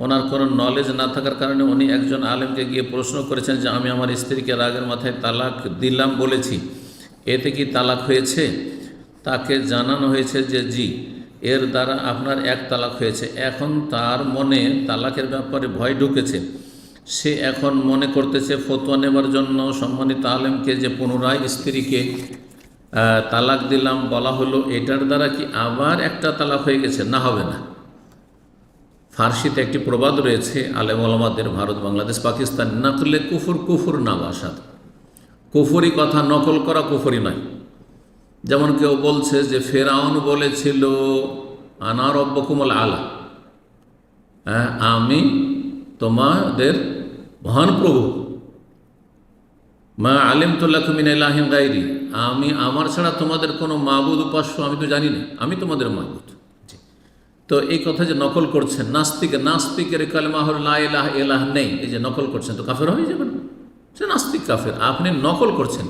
ওনার কোনো নলেজ না থাকার কারণে উনি একজন আলেমকে গিয়ে প্রশ্ন করেছেন যে আমি আমার স্ত্রীকে রাগের মাথায় তালাক দিলাম বলেছি, এতে কি তালাক হয়েছে? তাকে জানানো হয়েছে যে জি, এর দ্বারা আপনার 1 তালাক হয়েছে। এখন তার মনে তালাকের ব্যাপারে ভয় ঢুকেছে। সে এখন মনে করতেছে ফতোয়া নেবার জন্য সম্মানিত আলেমকে যে পুনরায় স্ত্রীকে তালাক দিলাম বলা হলো, এটার দ্বারা কি আবার একটা তালাক হয়ে গেছে? না, হবে না। ফার্সিতে একটি প্রবাদ রয়েছে আলেম ওলামাদের, ভারত, বাংলাদেশ, পাকিস্তান, নকলে কুফুর কুফুর না বাসাদ। কুফুরি কথা নকল করা কুফুরি নয়। যেমন কেউ বলছে যে ফেরাউন বলেছিল আনা রব্বকুমুল আলা, আমি তোমাদের মহান প্রভু, মা আলিমতু লাকুম মিন ইলাহিন গায়রি, আমি আমার ছাড়া তোমাদের কোনো মাবুদ উপাস্য আমি তো জানি না, আমি তোমাদের মাবুদ। তো এই কথা যে নকল করছেন, নাস্তিকের কালেমা হল লা ইলাহা ইল্লাল্লাহ নেই, এই যে নকল করছেন, তো কাফের হয়ে যাবেন। সে নাস্তিক কাফের। আপনি নকল করছেন,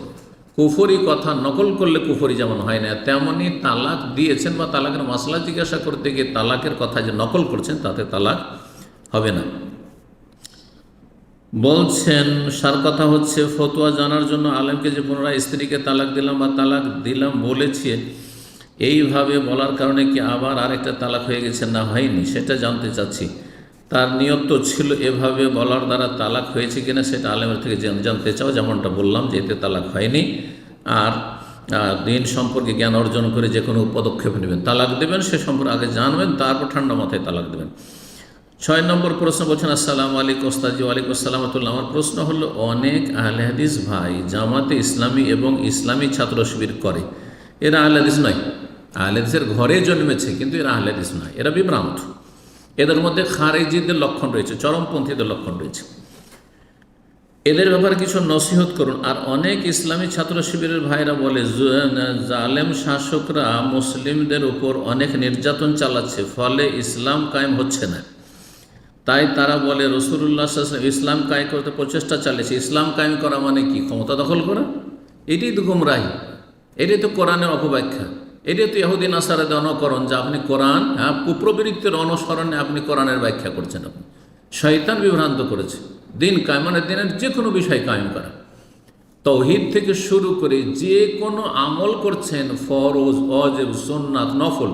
কুফরি কথা নকল করলে কুফরি যেমন হয় না, তেমনই তালাক দিয়েছেন বা তালাকের মাসলা জিজ্ঞাসা করতে গিয়ে তালাকের কথা যে নকল করছেন তাতে তালাক হবে না। বলছেন সার কথা হচ্ছে, ফতোয়া জানার জন্য আলেমকে যে পুনরায় স্ত্রীকে তালাক দিলাম বা তালাক দিলাম বলেছে, এইভাবে বলার কারণে কি আবার আরেকটা তালাক হয়ে গেছে না হয়নি সেটা জানতে চাচ্ছি। তার নিয়ত তো ছিল এভাবে বলার দ্বারা তালাক হয়েছে কিনা সেটা আলেমের থেকে জানতে চাও, যেমনটা বললাম যে এতে তালাক হয়নি। আর দিন সম্পর্কে জ্ঞান অর্জন করে যে কোনো পদক্ষেপ নেবেন, তালাক দেবেন সে সম্পর্কে আগে জানবেন, তারপর ঠান্ডা মাথায় তালাক দেবেন। 6 নম্বর প্রশ্ন বলছেন, আসসালামু আলাইকুম ওস্তাদজি। ওয়ালাইকুম আসসালাম। আমার প্রশ্ন হলো, অনেক আহলে হাদিস ভাই জামাতে ইসলামী এবং ইসলামী ছাত্র শিবির করে, এরা আহলে হাদিস নয়। আহলে হাদিসের ঘরে জন্মেছে কিন্তু এরা আহলে হাদিস নয়, এরা বিভ্রান্ত। এদের মধ্যে খারেজিদের লক্ষণ রয়েছে, চরমপন্থীদের লক্ষণ রয়েছে। এদের ব্যাপারে কিছু নসিহত করুন। আর অনেক ইসলামী ছাত্র শিবিরের ভাইরা বলে জালেম শাসকরা মুসলিমদের উপর অনেক নির্যাতন চালাচ্ছে, ফলে ইসলাম কায়েম হচ্ছে না। তাই তারা বলে রাসূলুল্লাহ সাল্লাল্লাহু আলাইহি ওয়াসাল্লাম ইসলাম কায়েম করতে প্রচেষ্টা চালিয়েছে। ইসলাম কায়েম করা মানে কি? ক্ষমতা দখল করা? এটাই তো গুমরাহি, এটাই তো কোরআনের অপব্যাখ্যা, এটাই তো ইহুদি নাসারাদের অনুকরণ, যে আপনি কোরআন কুপ্রবৃত্তির অনুসরণে আপনি কোরআনের ব্যাখ্যা করছেন। আপনি শয়তান বিভ্রান্ত করেছে। দিন কায়েম মানে দিনের যে কোনো বিষয় কায়েম করা, তাওহীদ থেকে শুরু করে যে কোনো আমল করছেন, ফরজ, ওয়াজিব, সুন্নাত, নফল,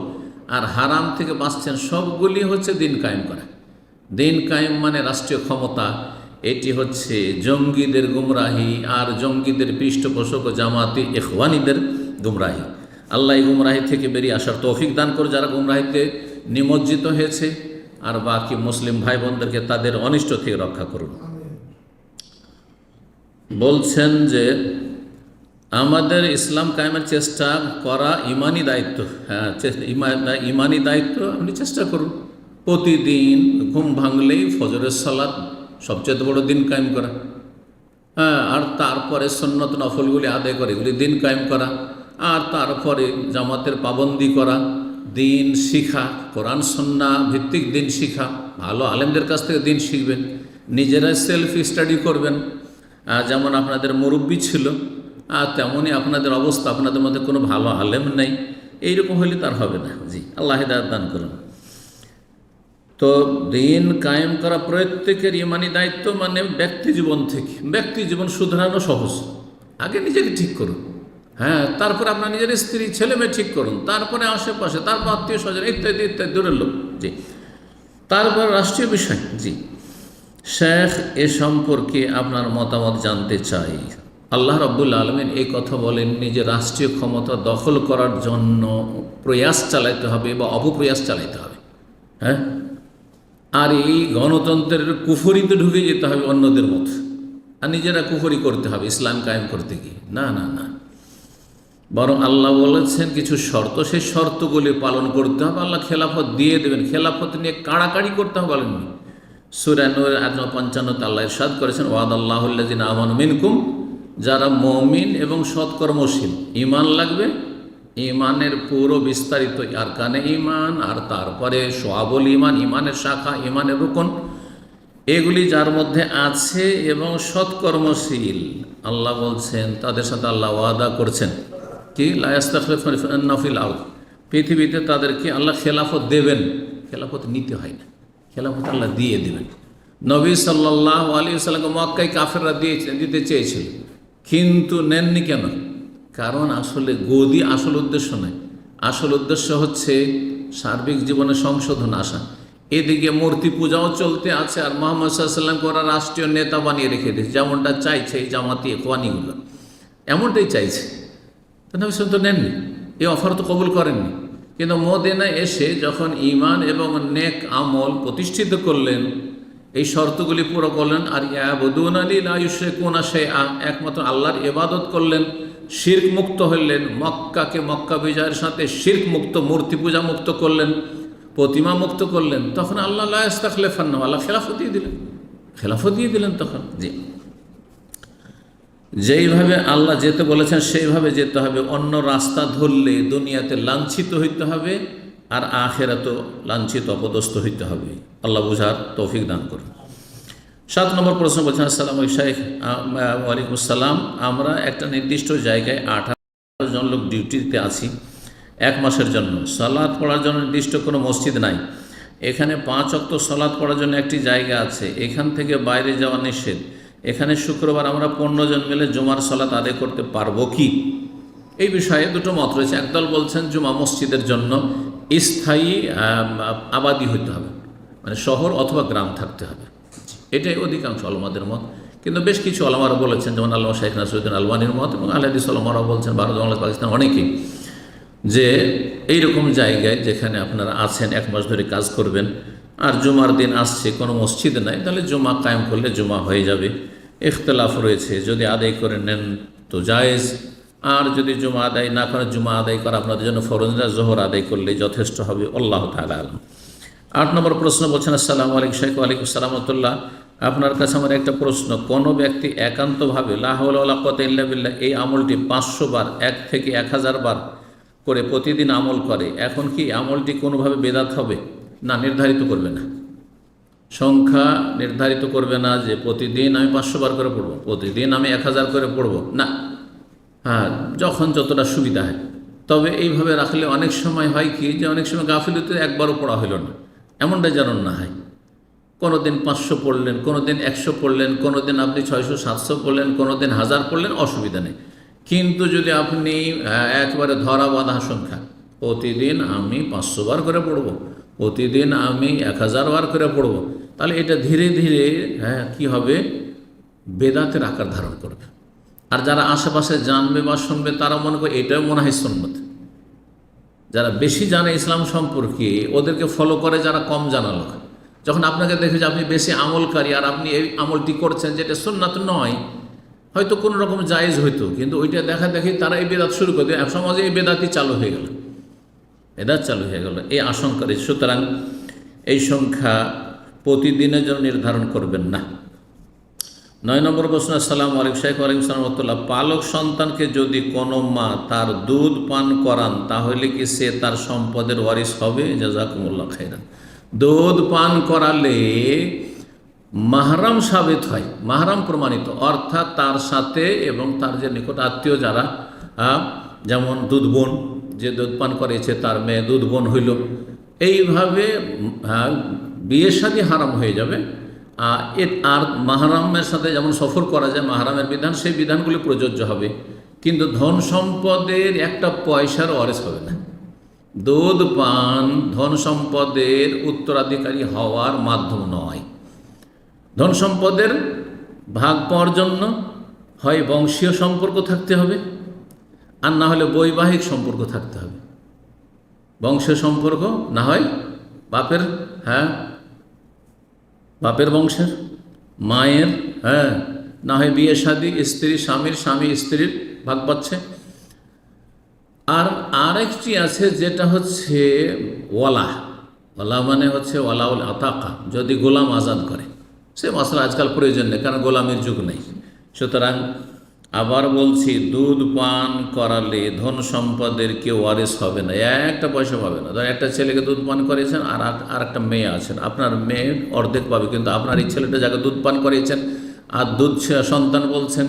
আর হারাম থেকে বাঁচছেন, সবগুলি হচ্ছে দিন কায়েম করা। দিন কায়েম মানে রাষ্ট্রীয় ক্ষমতা, এটি হচ্ছে জঙ্গিদের গুমরাহি আর জঙ্গিদের পৃষ্ঠপোষক ও জামাতি ইখওয়ানিদের গুমরাহি। আল্লাহ এই গুমরাহি থেকে বেরিয়ে আসার তৌফিক দান করে যারা গুমরাহিতে নিমজ্জিত হয়েছে, আর বাকি মুসলিম ভাই বোনদেরকে তাদের অনিষ্ট থেকে রক্ষা করুন। বলছেন যে আমাদের ইসলাম কায়েমের চেষ্টা করা ইমানি দায়িত্ব। হ্যাঁ, ইমানি দায়িত্ব, আপনি চেষ্টা করুন। প্রতিদিন ঘুম ভাঙলেই ফজরের সালাত সবচেয়ে বড় দিন কায়েম করা, হ্যাঁ, আর তারপরে সুন্নত নফলগুলি আদায় করে এগুলি দিন কায়েম করা, আর তারপরে জামাতের পাবন্দি করা, দিন শিখা, কোরআন সুন্নাহ ভিত্তিক দিন শিখা, ভালো আলেমদের কাছ থেকে দিন শিখবেন, নিজেরাই সেলফ স্টাডি করবেন। যেমন আপনাদের মুরব্বী ছিল, আর তেমনই আপনাদের অবস্থা, আপনাদের মধ্যে কোনো ভালো আলেম নেই, এইরকম হলে তার হবে না। জি, আল্লাহ হিদায়াত দান করুন। তো দিন কায়েম করা প্রত্যেকের ইমানি দায়িত্ব, মানে ব্যক্তি জীবন থেকে। ব্যক্তি জীবন শুধরানো সহজ, আগে নিজেকে ঠিক করুন, হ্যাঁ, তারপরে আপনার নিজের স্ত্রী ছেলে মেয়ে ঠিক করুন, তারপরে আশেপাশে, তারপর আত্মীয় স্বজন ইত্যাদি ইত্যাদি দূরের লোক, জি, তারপর রাষ্ট্রীয় বিষয়। জি শেখ, এ সম্পর্কে আপনার মতামত জানতে চাই। আল্লাহ রাব্বুল আলামিন এই কথা বলেননি যে রাষ্ট্রীয় ক্ষমতা দখল করার জন্য প্রয়াস চালাইতে হবে বা অপপ্রয়াস চালাইতে হবে, হ্যাঁ, আর এই গণতন্ত্রের কুফরিতে ঢুকে যেতে হবে অন্যদের মতো, আর নিজেরা কুফরি করতে হবে ইসলাম কায়েম করতে গিয়ে। না না না, বরং আল্লাহ বলেছেন কিছু শর্ত, সেই শর্তগুলি পালন করতে হবে। আল্লাহ খেলাফত দিয়ে দেবেন, খেলাফত নিয়ে কাড়াকাড়ি করতে হবে বলেননি। সূরা নূরের 55 আল্লাহ ইরশাদ করেছেন, ওয়াদাল্লাহুল্লাযিনা আমানু মিনকুম, যারা মুমিন এবং সৎকর্মশীল, ঈমান লাগবে, ঈমানের পুরো বিস্তারিত আরকানে ঈমান, আর তারপরে শুআবুল ঈমান, ঈমানের শাখা, ঈমানের রুকন, এগুলি যার মধ্যে আছে এবং সৎকর্মশীল, আল্লাহ বলছেন তাদের সাথে আল্লাহ ওয়াদা করছেন কি, লা ইস্তাখলিফান্নাহুম ফিল আরদ, পৃথিবীতে তাদেরকে আল্লাহ খেলাফত দেবেন। খেলাফত নিতে হয় না, খেলাফত আল্লাহ দিয়ে দেবেন। নবী সাল্লাল্লাহু আলাইহি ওয়াসাল্লামকে মক্কায় কাফেররা দিতে চেয়েছিল, কিন্তু নেননি কেন? কারণ আসলে গদি আসল উদ্দেশ্য নয়, আসল উদ্দেশ্য হচ্ছে সার্বিক জীবনে সংশোধন আসা। এদিকে মূর্তি পূজাও চলতে আছে, আর মুহাম্মদ সাল্লাল্লাহু আলাইহি ওয়াসাল্লামকে ওরা রাষ্ট্রীয় নেতা বানিয়ে রেখে দিয়েছে, যেমনটা চাইছে এই জামাতি ইখওয়ানিগুলো, এমনটাই চাইছে। তো নবী সাল্লাল্লাহু আলাইহি ওয়াসাল্লাম তো নেননি, এই অফার তো কবুল করেননি। কিন্তু মদিনায় এসে যখন ঈমান এবং নেক আমল প্রতিষ্ঠিত করলেন, এই শর্তগুলি পুরো করলেন, আর ইয়াবুদুনা লা ইউশরিকুনা শাইআ, একমাত্র আল্লাহর ইবাদত করলেন, শিরক মুক্ত হলেন, মক্কাকে মক্কা বিজয়ের সাথে শিরক মুক্ত, মূর্তি পূজা মুক্ত করলেন, প্রতিমা মুক্ত করলেন, তখন আল্লাহ লা ইস্তাখলিফান্নাহুম, আল্লাহ খেলাফত দিয়ে দিলেন, খেলাফত দিয়ে দিলেন তখন। জি, যেইভাবে আল্লাহ যেতে বলেছেন সেইভাবে যেতে হবে। অন্য রাস্তা ধরলে দুনিয়াতে লাঞ্ছিত হইতে হবে, আর আখিরাতেও লাঞ্ছিত অপদস্থ হইতে হবে। আল্লাহ বুঝার তৌফিক দান করুন। 7 নম্বর প্রশ্ন বলছেন, আসসালামু আলাইকুম শাইখ। ওয়ালাইকুম আসসালাম। আমরা একটা নির্দিষ্ট জায়গায় 18 জন লোক ডিউটিতে আছি 1 মাসের জন্য। সালাত পড়ার জন্য নির্দিষ্ট কোনো মসজিদ নাই। এখানে 5 ওয়াক্ত সালাত পড়ার জন্য একটি জায়গা আছে, এখান থেকে বাইরে যাওয়া নিষেধ। এখানে শুক্রবার আমরা 15 জন মিলে জুমার সালাত আদায় করতে পারবো কি? এই বিষয়ে দুটো মত রয়েছে। একদল বলছেন জুমা মসজিদের জন্য স্থায়ী আবাদি হতে হবে, মানে শহর অথবা গ্রাম থাকতে হবে, এটাই অধিকাংশ আলমাদের মত। কিন্তু বেশ কিছু আলমারা বলেছেন, যেমন আল্লামা শাইখ নাসিরুদ্দিন আলবানীর মত এবং আহলে হাদিস আলমারাও বলছেন, ভারত, বাংলাদেশ, পাকিস্তান অনেকেই, যে এইরকম জায়গায় যেখানে আপনারা আছেন 1 মাস ধরে কাজ করবেন, আর জুমার দিন আসছে, কোনো মসজিদ নাই, তাহলে জুমা কায়েম করলে জুমা হয়ে যাবে। ইখতলাফ রয়েছে, যদি আদায় করে নেন তো জায়েজ, আর যদি জুমা আদায় না করেন, জুমা আদায় করা আপনাদের জন্য ফরজ না, জোহর আদায় করলে যথেষ্ট হবে। আল্লাহ তাআলা আলম। 8 নম্বর প্রশ্ন বলছেন, আসসালামু আলাইকুম শাইখ। ওয়ালাইকুম আসসালাম রাহমাতুল্লাহ। আপনার কাছে আমার একটা প্রশ্ন, কোনো ব্যক্তি একান্তভাবে লা হাওলা ওয়ালা কুওয়াতা ইল্লা বিল্লাহ এই আমলটি 500 বার 1 থেকে 1000 বার করে প্রতিদিন আমল করে, এখন কি আমলটি কোনোভাবে বেদাত হবে? না, নির্ধারিত করবে না, সংখ্যা নির্ধারিত করবে না যে প্রতিদিন আমি 500 বার করে পড়বো, প্রতিদিন আমি 1000 করে পড়বো না। হ্যাঁ, যখন যতটা সুবিধা হয়। তবে এইভাবে রাখলে অনেক সময় হয় কি, যে অনেক সময় গাফিলতিতে একবারও পড়া হইল না, এমনটা যেন না হয়। কোনো দিন 500 পড়লেন, কোনো দিন 100 পড়লেন, কোনো দিন আপনি 600 700 পড়লেন, কোনো দিন 1000 পড়লেন, অসুবিধা নেই। কিন্তু যদি আপনি একবারে ধরা বাঁধা সংখ্যা, প্রতিদিন আমি 500 বার করে পড়ব, প্রতিদিন আমি 1000 বার করে পড়ব, তাহলে এটা ধীরে ধীরে কি হবে, বেদাতের আকার ধারণ করবে। আর যারা আশেপাশে জানবে বা শুনবে তারা মনে করে এটাও মনে হয় সুন্নত। যারা বেশি জানে ইসলাম সম্পর্কে, ওদেরকে ফলো করে যারা কম জানা লোক। যখন আপনাকে দেখে যে আপনি বেশি আমলকারী আর আপনি এই আমলটি করছেন যেটা সুন্নাত নয়, হয়তো কোনো রকম জায়েজ হইতো, কিন্তু ওইটা দেখা দেখি তারা এই বেদাত শুরু করে দেয়, সমাজে এই বেদাতই চালু হয়ে গেল, বেদাত চালু হয়ে গেল, এই আশঙ্কা রয়েছে। সুতরাং এই সংখ্যা প্রতিদিনের জন্য নির্ধারণ করবেন না। 9 নম্বর প্রশ্ন, আসসালামু আলাইকুম শাইখ। ওয়ালাইকুম আসসালাম রাহমাতুল্লাহ। পালক সন্তানকে যদি কোনো মা তার দুধ পান করান, তাহলে কি সে তার সম্পদের ওয়ারিস হবে? জাযাকুমুল্লাহ খাইরান। দুধ পান করালে মাহরাম সাবিত হয়, মাহরাম প্রমাণিত, অর্থাৎ তার সাথে এবং তার যে নিকট আত্মীয় যারা, যেমন দুধ বোন, যে দুধ পান করেছে তার মেয়ে দুধ বোন হইল, এইভাবে বিয়ে শাদী হারাম হয়ে যাবে। আর মাহরামের সাথে যেমন সফর করা যায়, মাহরামের বিধান, সেই বিধানগুলি প্রযোজ্য হবে, কিন্তু ধন সম্পদের একটা পয়সার ওয়ারিস হবে না। দুধ পান ধন সম্পদের উত্তরাধিকারী হওয়ার মাধ্যম নয়। ধন সম্পদের ভাগ পাওয়ার জন্য হয় বংশীয় সম্পর্ক থাকতে হবে, আর না হলে বৈবাহিক সম্পর্ক থাকতে হবে। বংশীয় সম্পর্ক না হয় বাপের, বাপের বংশের, মায়ের, না হয় বিয়ে শাদী, স্ত্রী স্বামীর, স্বামী স্ত্রীর ভাগ পাচ্ছে। আর আরেকটি আছে যেটা হচ্ছে ওয়ালা। ওয়ালা মানে হচ্ছে ওয়ালাউল আতাকা, যদি গোলাম আজাদ করে। সে মশলা আজকাল প্রয়োজন নেই, কারণ গোলামের যুগ নেই। সুতরাং আবার বলছি, দুধ পান করালে ধন সম্পদের কেউ ওয়ারিস হবে না, একটা পয়সা পাবে না। ধর একটা ছেলেকে দুধ পান করিয়েছেন, আর একটা মেয়ে আছেন, আপনার মেয়ে অর্ধেক পাবে, কিন্তু আপনার এই ছেলেটা যাকে দুধ পান করিয়েছেন আর দুধ সন্তান বলছেন,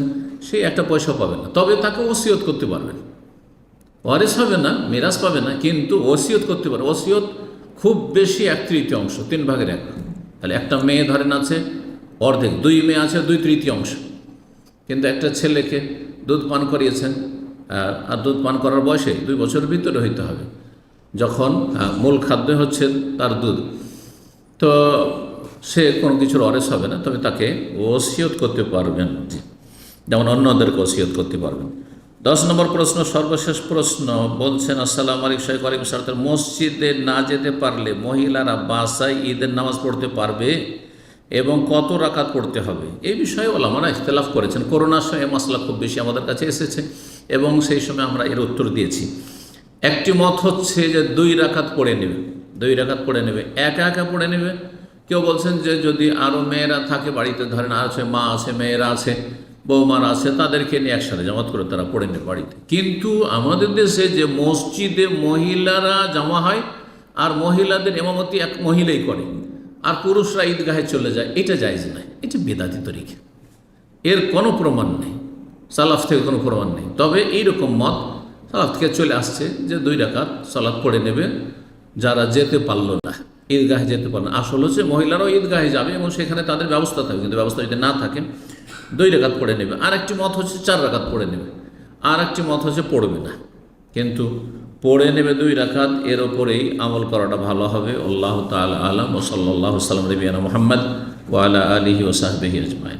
সে একটা পয়সা পাবে না। তবে তাকে ওসিয়ত করতে পারবেন, ওয়ারিস হবে না, মিরাজ পাবে না, কিন্তু ওসিয়ত করতে পারে। ওসিয়ত খুব বেশি 1/3, 3 ভাগের 1। তাহলে একটা মেয়ে ধরেন আছে অর্ধেক, 2 মেয়ে আছে 2/3, কিন্তু একটা ছেলেকে দুধ পান করিয়েছেন, আর দুধ পান করার বয়সে 2 বছরের ভিতরে হইতে হবে, যখন মূল খাদ্য হচ্ছে তার দুধ, তো সে কোনো কিছুর ওয়ারিস হবে না, তবে তাকে ওসিয়ত করতে পারবেন, যেমন অন্যদেরকে ওসিয়ত করতে পারবেন। 10 নম্বর প্রশ্ন, সর্বশেষ প্রশ্ন বলছেন, আসসালামু আলাইকুম শাইখ। ওয়ালাইকুম আসসালাম। মসজিদে না যেতে পারলে মহিলারা বাসায় ঈদের নামাজ পড়তে পারবে এবং কত রাকাত পড়তে হবে? এই বিষয়ে ওলামারা ইখতিলাফ করেছেন। করোনার সময় মশলা খুব বেশি আমাদের কাছে এসেছে এবং সেই সময় আমরা এর উত্তর দিয়েছি। একটি মত হচ্ছে যে 2 রাকাত পড়ে নেবে, 2 রাকাত পড়ে নেবে, একা একা পড়ে নেবে। কেউ বলছেন যে যদি আরও মেয়েরা থাকে বাড়িতে, ধরেন আছে মা আছে, মেয়েরা আছে, বৌমারা আছে, তাদেরকে নিয়ে একসাথে জামাত করে তারা পড়ে নেবে বাড়িতে। কিন্তু আমাদের দেশে যে মসজিদে মহিলারা জমা হয় আর মহিলাদের ইমামতি এক মহিলাই করে, আর পুরুষরা ঈদগাহে চলে যায়, এটা জায়েজ নয়, এটা বেদাতি তরিকা, এর কোনো প্রমাণ নেই, সালাফ থেকে কোনো প্রমাণ নেই। তবে এইরকম মত সালাফ থেকে চলে আসছে যে 2 রাকাত সালাত পড়ে নেবে যারা যেতে পারলো না, ঈদগাহে যেতে পারলো না। আসল হচ্ছে মহিলারাও ঈদগাহে যাবে এবং সেখানে তাদের ব্যবস্থা থাকবে, কিন্তু ব্যবস্থা যদি না থাকে 2 রাকাত পড়ে নেবে। আর একটি মত হচ্ছে 4 রাকাত পড়ে নেবে, আর একটি মত হচ্ছে পড়বে না, কিন্তু পড়ে নেবে 2 রাকাত, এর ওপরেই আমল করাটা ভালো হবে। আল্লাহ তাআলা আলাম। ওয়া সাল্লাল্লাহু সাল্লাম নবিয়ানা মুহাম্মদ ওয়া আলা আলিহি ওয়া সাহবিহি আজমাইন।